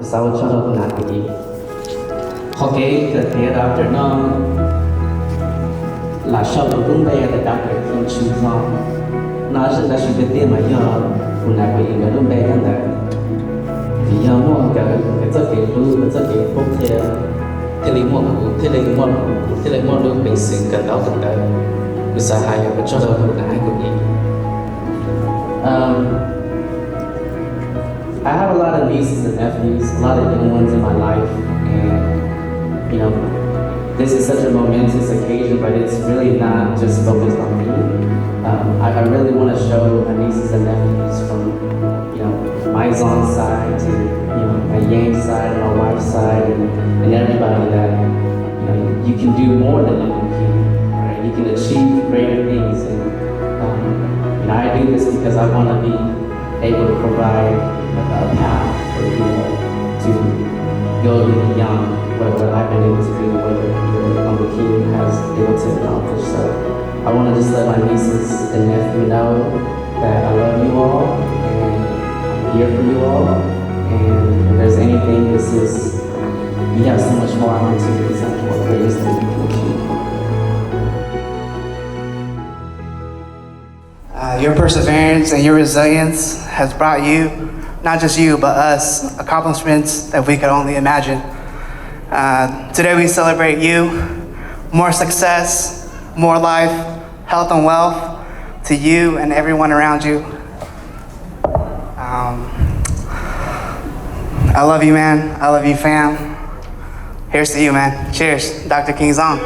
sao cho nó nát cái gì họ cái thế đó nó là sau đó cũng đây là đặc biệt trong chú do nó sẽ là sự biết mà giờ cũng là cái gì đó đây là thì giờ mua cái rất cái lưu rất cái phong thế lấy mua thế lấy mua được bình sinh cần đó cần đấy bây giờ hai cái cho nó là hai cái gì I have a lot of nieces and nephews, a lot of young ones in my life, and you know, this is such a momentous occasion, but it's really not just focused on me. I really want to show my nieces and nephews from, you know, my Xiong side to, you know, my Yang side and my wife's side, and everybody that, you know, you can do more than you can, right? You can achieve greater things, and you know, I do this because I want to be able to provide a path for people to go beyond what I've been able to do, what your Uncle King has been able to accomplish. So I want to just let my nieces and nephew know that I love you all and I'm here for you all. And if there's anything, you have so much more opportunities, so much more greatness than you can achieve. Your perseverance and your resilience has brought you, not just you, but us, accomplishments that we could only imagine. Today we celebrate you, more success, more life, health and wealth to you and everyone around you. I love you, man. I love you, fam. Here's to you, man. Cheers, Dr. King Xiong.